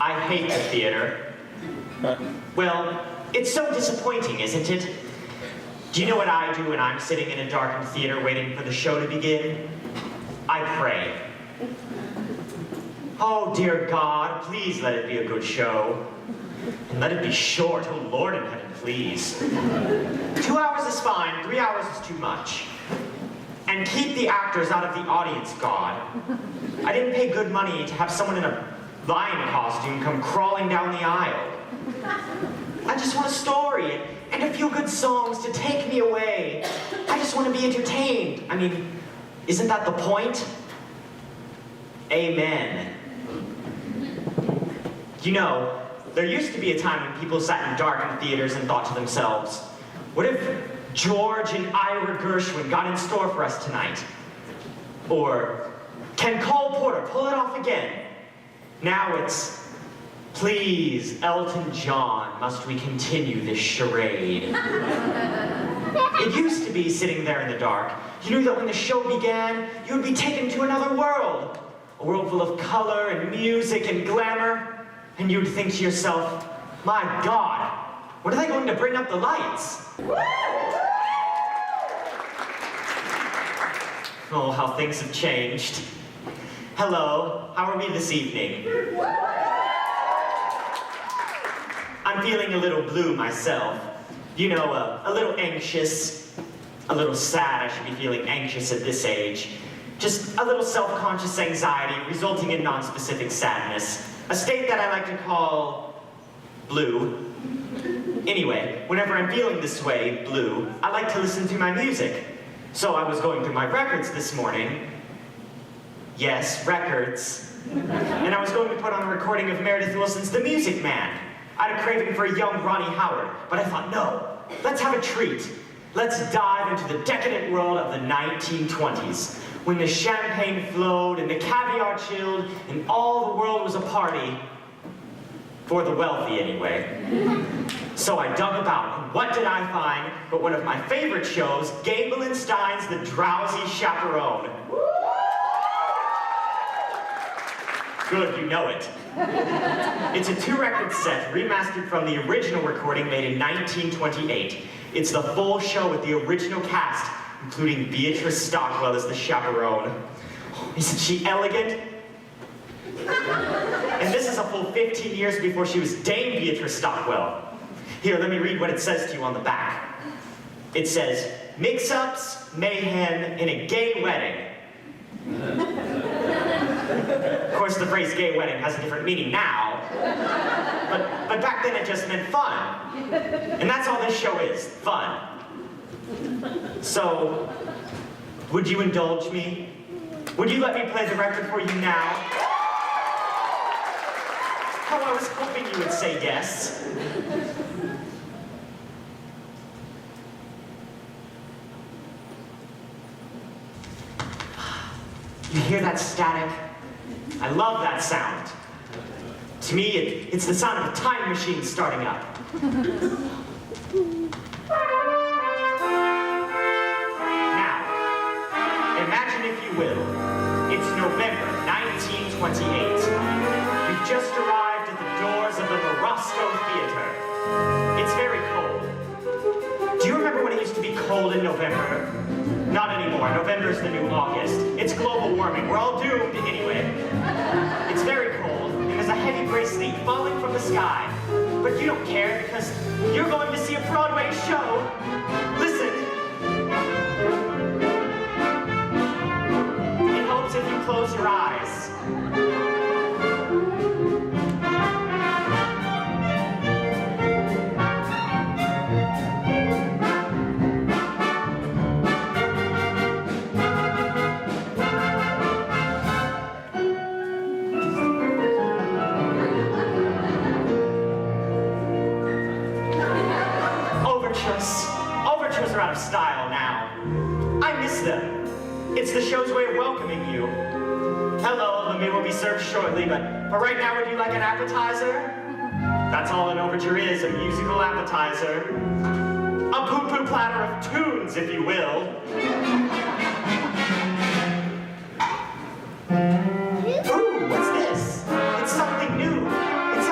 I hate the theater. Well, it's so disappointing, isn't it? Do you know what I do when I'm sitting in a darkened theater waiting for the show to begin? I pray. Oh, dear God, please let it be a good show. And let it be short, oh Lord in heaven, please. 2 hours is fine, 3 hours is too much. And keep the actors out of the audience, God. I didn't pay good money to have someone in a lion costume come crawling down the aisle. I just want a story and a few good songs to take me away. I just want to be entertained. I mean, isn't that the point? Amen. You know, there used to be a time when people sat in darkened theaters and thought to themselves, what if George and Ira Gershwin got in store for us tonight? Or, can Cole Porter pull it off again? Now it's, please, Elton John, must we continue this charade? It used to be sitting there in the dark. You knew that when the show began, you would be taken to another world. A world full of color and music and glamour. And you'd think to yourself, my God, when are they going to bring up the lights? Oh, how things have changed. Hello, how are we this evening? I'm feeling a little blue myself. You know, a little anxious, a little sad. I should be feeling anxious at this age. Just a little self-conscious anxiety resulting in non-specific sadness. A state that I like to call blue. Anyway, whenever I'm feeling this way, blue, I like to listen to my music. So I was going through my records this morning. Yes, records. And I was going to put on a recording of Meredith Willson's The Music Man. I had a craving for a young Ronnie Howard, but I thought, no, let's have a treat. Let's dive into the decadent world of the 1920s, when the champagne flowed and the caviar chilled and all the world was a party. For the wealthy, anyway. So I dug about, and what did I find but one of my favorite shows, Gable and Stein's The Drowsy Chaperone. Good, you know it. It's a 2-record set, remastered from the original recording made in 1928. It's the full show with the original cast, including Beatrice Stockwell as the chaperone. Isn't she elegant? And this is a full 15 years before she was Dame Beatrice Stockwell. Here, let me read what it says to you on the back. It says, mix-ups, mayhem, in a gay wedding. Of course, the phrase gay wedding has a different meaning now. But back then it just meant fun. And that's all this show is, fun. So, would you indulge me? Would you let me play the record for you now? Oh, I was hoping you would say yes. You hear that static? I love that sound. To me, it's the sound of a time machine starting up. Now, imagine if you will, it's November 1928. You've just arrived at the doors of the Morosco Theater. It's very cold. Do you remember when it used to be cold in November? Not anymore. November's the new August. It's global warming. We're all doomed anyway. It's very cold, and there's a heavy gray sleet falling from the sky. But you don't care because you're going to see a Broadway show. Listen. It helps if you close your eyes. Overtures are out of style now. I miss them. It's the show's way of welcoming you. Hello, the meal will be served shortly, but right now, would you like an appetizer? That's all an overture is, a musical appetizer. A poo-poo platter of tunes, if you will. Ooh, what's this? It's something new. It's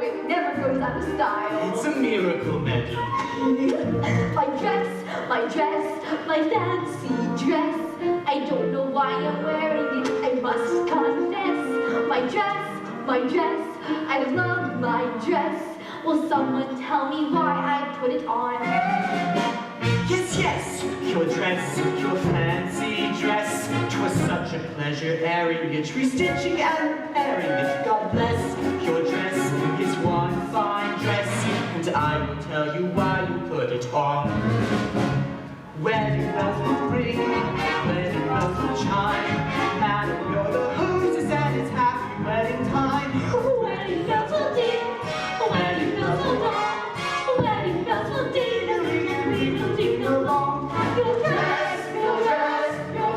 It never goes out of style. It's a miracle, Maggie. My dress, my fancy dress. I don't know why I'm wearing it, I must confess. My dress, I love my dress. Will someone tell me why I put it on? Yes, your dress, your fancy dress. 'Twas such a pleasure airing it, restitching and repairing it. God bless your dress, is one fine dress, and I will tell you why you put it on. Wedding bells will ring, wedding bells will chime. Madam, you're the hostess and it's happy wedding time. Wedding bells will ding, wedding bells will dong, wedding bells will ding, ding, ding along. Your dress, your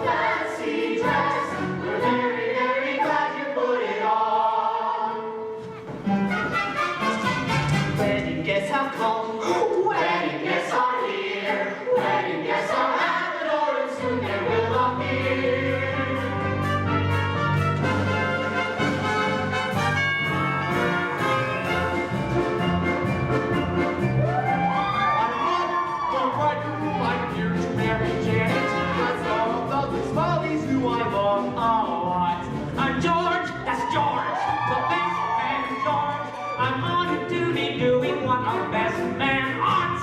fancy dress. We're very, very glad you put it on. Wedding guests have come, Wedding guests are here, wedding guests are at the door, and soon they will appear. Conrad, I'm here to marry Janet. That's all of those follies who I love a lot. I'm George, that's George, the best man George. I'm honored to be doing what a best man ought.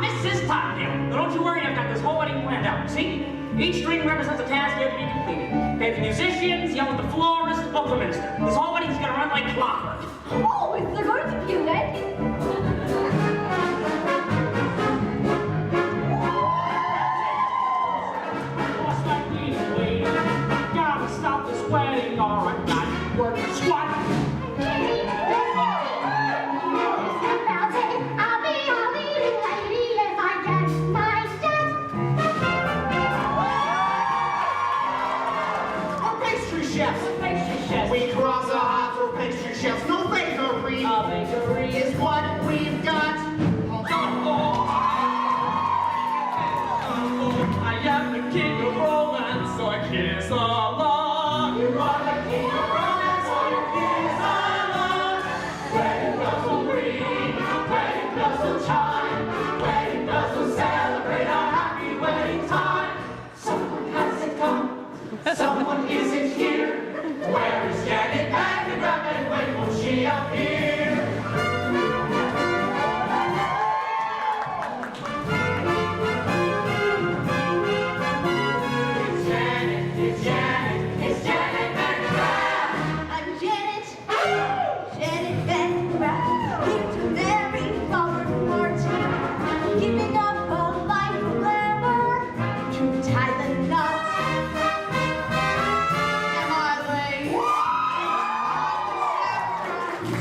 Mrs. Tottendale, don't you worry, I've got this whole wedding planned out. See? Each string represents a task yet to be completed. Pay the musicians, yell at the florist, book the minister. This whole wedding's gonna run like clockwork. Oh, is there going to be a wedding? What's that waiting? Gotta stop this wedding, or I'm not working squat. I'll be a leading lady if I get my dress. Our pastry chefs. We cross our hearts for pastry chefs. No bakery. A bakery is what we've got. I am the king of romance, so I kiss along. You are the king of romance, so you kiss along. Wedding bells will ring, wedding bells will chime, wedding bells will celebrate our happy wedding time. Someone has to come, someone isn't here. Where is Janet-Sami Weathersby, and when will she appear? It's Janet-Sami Weathersby. I'm Janet Weathersby, here to marry Robert Martin, giving up a life of glamour to tie the knot. Am I late?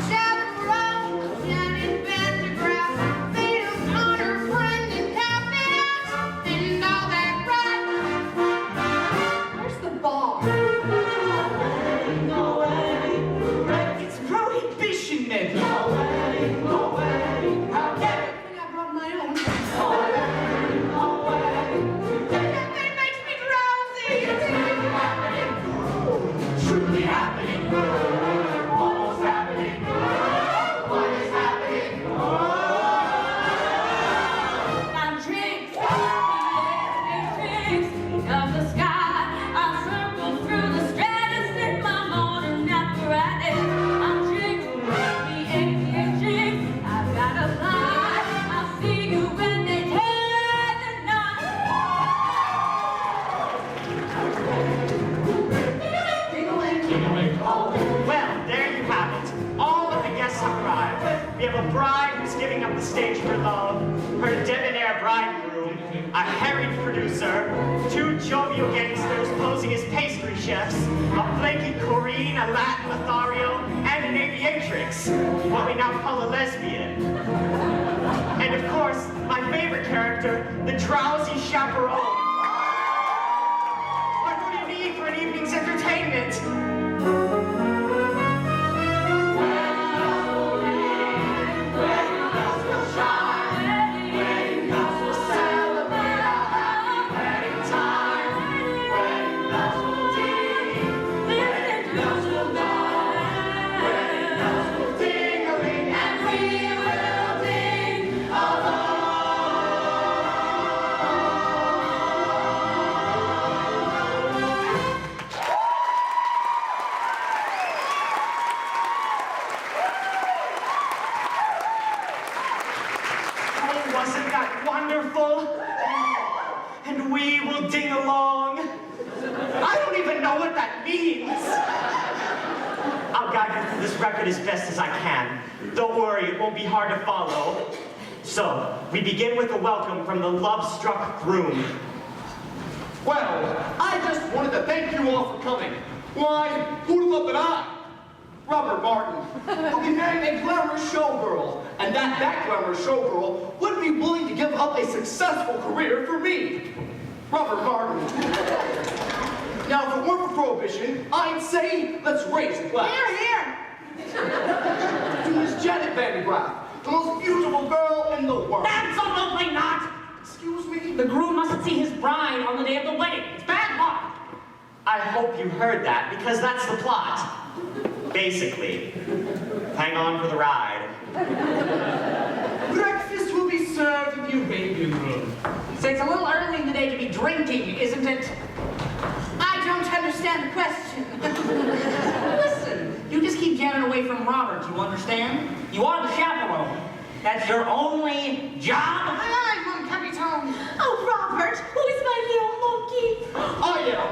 Chaperone, Janet Weathersby, made of honor, friend, and happiness, and all that right. Where's the bar? No wedding, it's prohibition, Ned. No wedding, how can I think I brought my own. no wedding, That makes me drowsy. truly happening, almost happening, what is happening? I'm Trix, of the sky. I circle through the stratus in my modern apparatus. I'm Trix, I've got a fly. I'll see you when they tie the knot. Well, there you have it. All of the guests have arrived. We have a bride who's giving up the stage for love, her debonair bridegroom, a harried producer, two jovial gangsters posing as pastry chefs, a flaky Corrine, a Latin Lothario, and an aviatrix, what we now call a lesbian. And of course, my favorite character, the Drowsy Chaperone. What do you need for an evening's entertainment? Wedding bells will ring, wedding wonderful, and we will ding along. I don't even know what that means. I'll guide you through this record as best as I can. Don't worry, it won't be hard to follow. So, we begin with a welcome from the love-struck groom. Well, I just wanted to thank you all for coming. Why, who'd have thought that Robert Martin would be marrying a glamorous showgirl, and that glamorous showgirl would be willing to give up a successful career for me. Robert Martin. Now, if it weren't for Prohibition, I'd say let's raise a glass. Here. To Miss Janet-Sami Weathersby, the most beautiful girl in the world. Absolutely not! Excuse me? The groom mustn't see his bride on the day of the wedding. It's bad luck. I hope you heard that, because that's the plot. Basically. Hang on for the ride. Breakfast will be served in the Arabian room. So it's a little early in the day to be drinking, isn't it? I don't understand the question. Listen, you just keep Janet away from Robert, you understand? You are the chaperone. That's your only job? Hi, Mon Capitone. Oh, Robert, who is my little monkey? I am.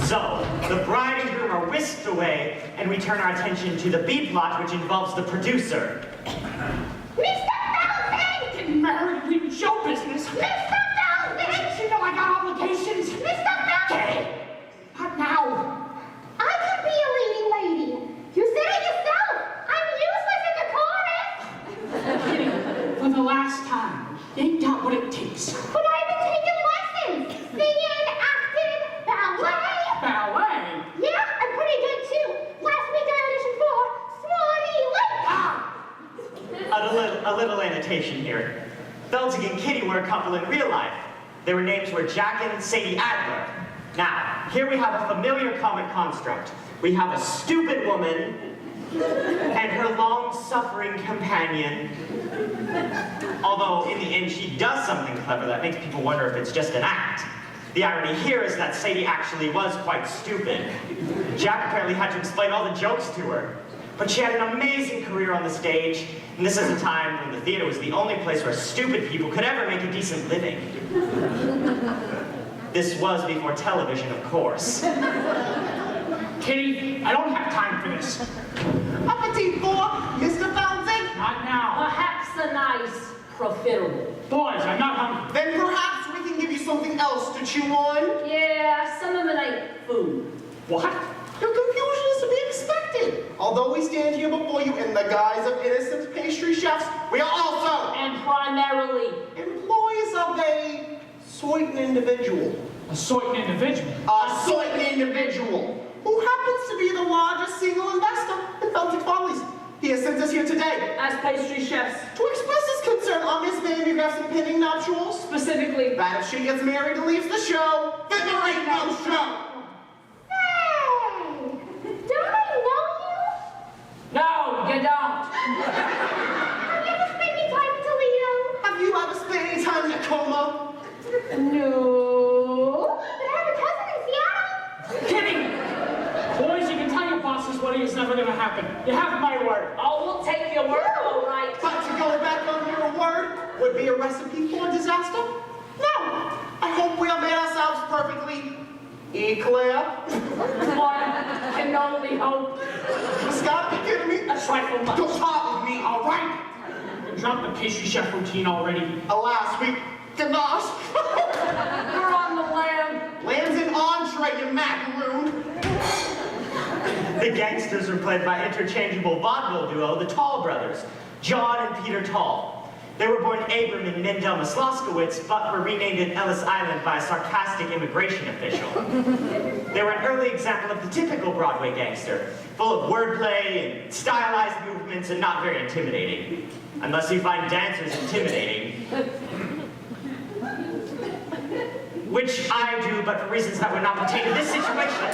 So, the bride and groom are whisked away, and we turn our attention to the B plot, which involves the producer. Mr. Feldzieg! Getting married and leaving show business. Mr. Feldzieg! You know I got obligations. Mr. Feldzieg! Not now. I could be a leading lady. You said it yourself. I'm useless in the chorus. Kidding. For the last time, you ain't got what it takes. But I've been taking lessons. Singing, acting, ballet. Ballet? Yeah, I'm pretty good too. Last week I auditioned for Swanee Lake. A little annotation here. Feldzieg and Kitty were a couple in real life. Their names were Jack and Sadie Adler. Now, here we have a familiar comic construct. We have a stupid woman and her long-suffering companion. Although, in the end, she does something clever that makes people wonder if it's just an act. The irony here is that Sadie actually was quite stupid. Jack apparently had to explain all the jokes to her. But she had an amazing career on the stage, and this is a time when the theater was the only place where stupid people could ever make a decent living. This was before television, of course. Kitty, I don't have time for this. Appetite for Mr. Feldzieg? Not now. Perhaps a nice profiterole. Boys, I'm not hungry. Then perhaps we can give you something else to chew on. Yeah, some of it ain't food. What? Your confusion is to be expected. Although we stand here before you in the guise of innocent pastry chefs, we are also And primarily, employees of a certain individual. A certain individual. A certain individual who happens to be the largest single investor in Feldzieg Follies. He has sent us here today as pastry chefs, to express his concern on Miss Van Graff's impending nuptials. specifically, That if she gets married and leaves the show, then there ain't no show. Hey! Don't I know you? no, you don't. Have you ever spent any time in Toledo? Have you ever spent any time in Tacoma? No. But I have a cousin in Seattle. Kidding! Boys, you can tell your bosses what is never gonna happen. You have my word. Oh, we'll take your word, all right. But to go back on your word would be a recipe for disaster? No. I hope we have made ourselves perfectly clear. One can only hope. Scott, you kidding me? A trifle much. Don't talk with me, all right? You dropped the pastry chef routine already. Alas, we ganache. You're on the lamb. Lamb's an entree, you macaroon. The gangsters were played by interchangeable vaudeville duo, the Tall brothers, John and Peter Tall. They were born Abram and Mendel Maslowskowitz, but were renamed in Ellis Island by a sarcastic immigration official. They were an early example of the typical Broadway gangster, full of wordplay and stylized movements and not very intimidating. Unless you find dancers intimidating. Which I do, but for reasons that would not pertain to this situation.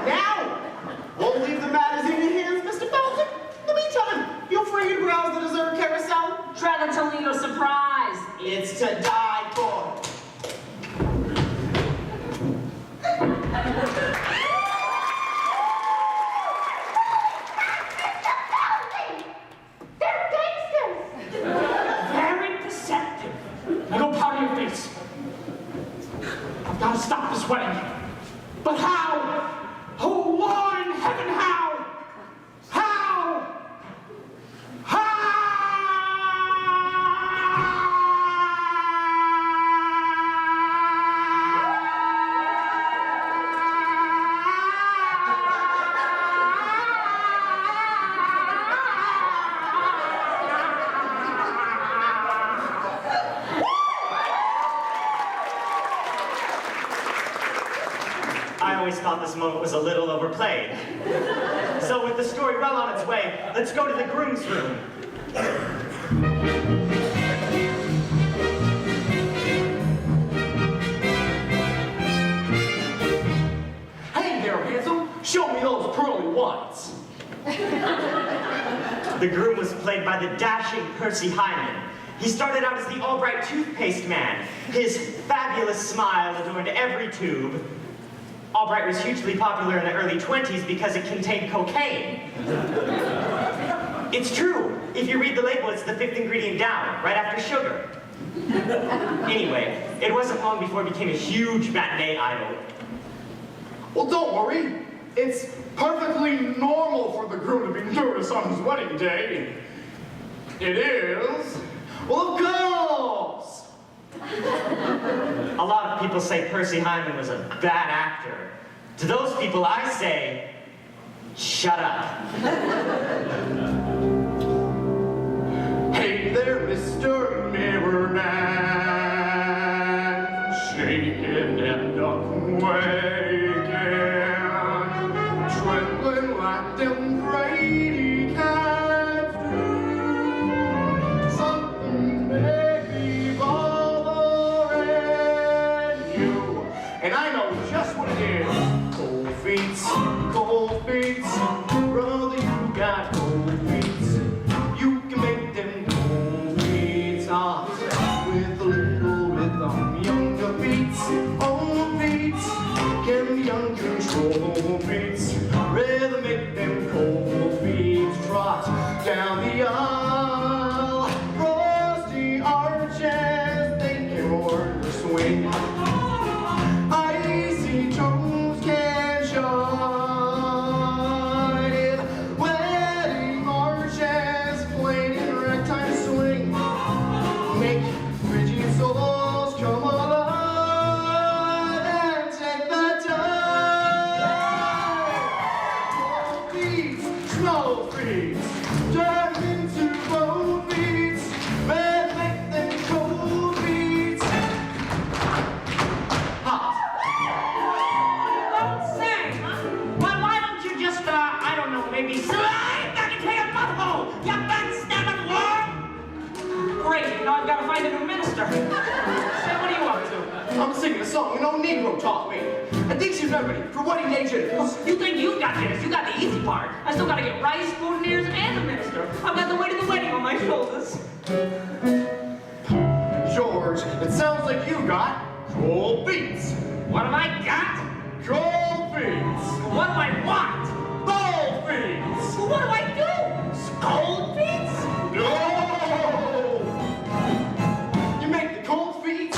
Now, we'll leave the matters in your hands, Mr. Feldzieg. In the meantime, feel free to browse the dessert carousel. Try the Toledo surprise. It's to die for. They're gangsters! thought this moment was a little overplayed. So with the story well on its way, let's go to the groom's room. Hey there, handsome. Show me those pearly whites. The groom was played by the dashing Percy Hyman. He started out as the Albright toothpaste man. His fabulous smile adorned every tube. Albright was hugely popular in the early 20s because it contained cocaine. It's true. If you read the label, it's the 5th ingredient down, right after sugar. Anyway, it wasn't long before it became a huge matinee idol. Well, don't worry. It's perfectly normal for the groom to be nervous on his wedding day. It is. Well, of course! A lot of people say Percy Hyman was a bad actor. To those people, I say, shut up. Hey there, Mr. Mirror Man, shaking and waking, trembling like them Brady cats do. Something may be bothering you, and I know just what it is. Cold feet, brother, you got cold feet. You can make them cold feet hot with a little rhythm. Younger beats, old beats, can be uncontrollable beats. Rather make them cold feet trot down the aisle. Rusty arches, they can order the swing. Icy toes can shine. Wedding marches played in ragtime swing. Make frigid souls come alive and take the time. Cold beats, snow beats, turn into cold beats. Man, make them cold beats hot. Don't sing, huh? Well, why don't you just, I don't know, maybe slide back into your butthole, you backstabbing worm! Great, now I've got to find a new minister. Say, what are you up to? I'm singing a song an old Negro taught me. I think she's ready for wedding day jitters. You think you've got this? You got the easy part. I still got to get rice, boutonnieres, and a minister. I've got the weight of the wedding on my shoulders. George, it sounds like you got cold beats. What have I got? Cold beats. What do I want? Cold beats. Well, what do I do? Scold beats? No! You make the cold feet.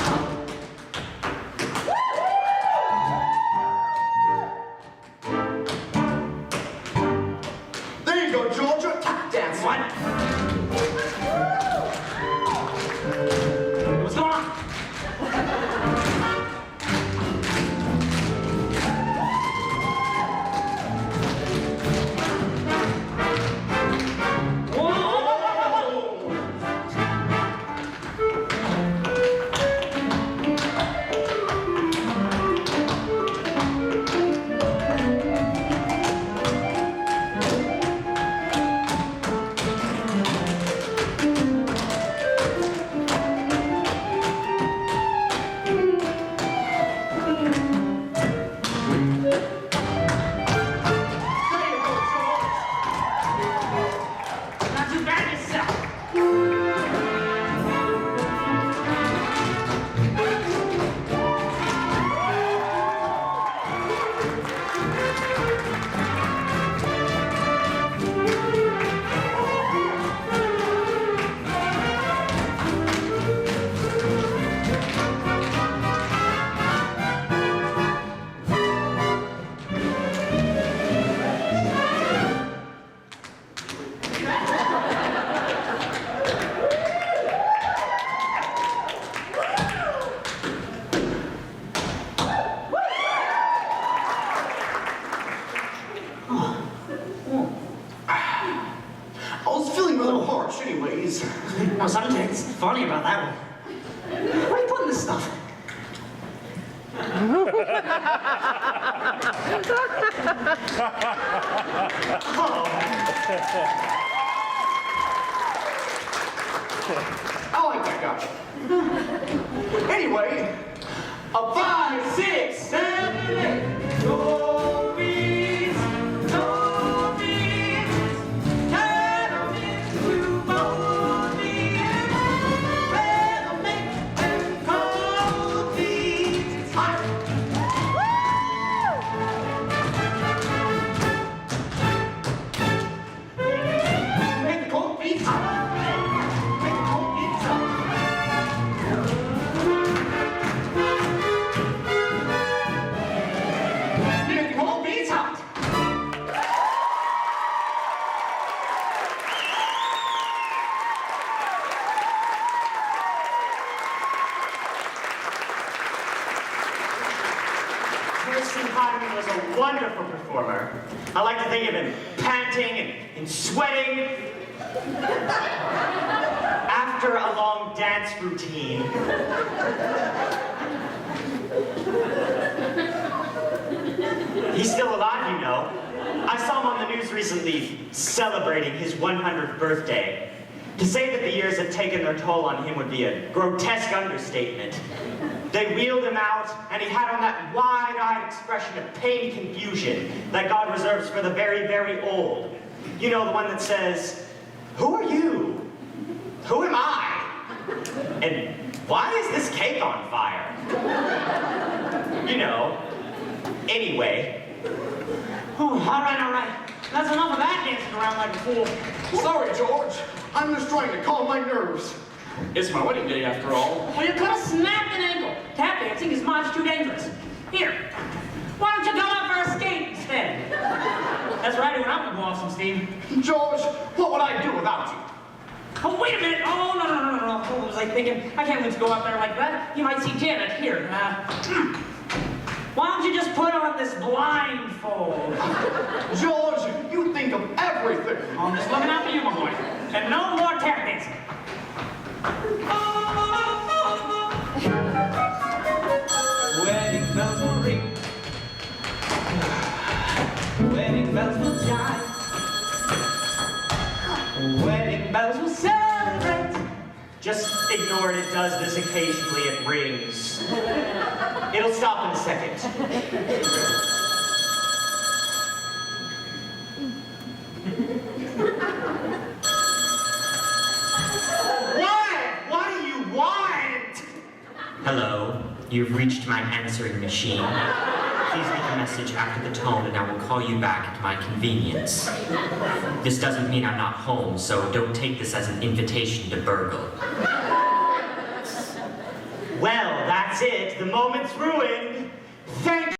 There you go, Georgia. Tap dance. What? What's going on? Now, something's funny about that one. Where are you putting this stuff? I like that guy. Anyway, a 5, 6, 7, 8. No beats, no beats. Turn 'em into moldies. Rather make them cold beats. It's hot. Make the cold beats hot. Was a wonderful performer. I like to think of him panting and sweating after a long dance routine. He's still alive, you know. I saw him on the news recently celebrating his 100th birthday. To say that the years had taken their toll on him would be a grotesque understatement. They wheeled him out, and he had on that wide-eyed expression of pain and confusion that God reserves for the very, very old. You know, the one that says, "Who are you? Who am I? And why is this cake on fire?" You know. Anyway. Oh, all right. That's enough of that dancing around like a fool. Sorry, George. I'm just trying to calm my nerves. It's my wedding day, after all. Well, you could have snapped an ankle. Tap dancing is much too dangerous. Here, why don't you go out for a skate instead? That's right, when I'm gonna go off some steam. George, what would I do without you? Oh, wait a minute. Oh, no. What was I thinking? I can't let you go out there like that. You might see Janet. Here, why don't you just put on this blindfold? George, you think of everything. I'm just looking out for you, my boy. And no more tap dancing. Wedding bells will ring. Wedding bells will jive. Wedding bells will celebrate. Just ignore it. It does this occasionally. It rings. It'll stop in a second. Hello, you've reached my answering machine. Please leave a message after the tone and I will call you back at my convenience. This doesn't mean I'm not home, so don't take this as an invitation to burgle. Well, that's it. The moment's ruined. Thank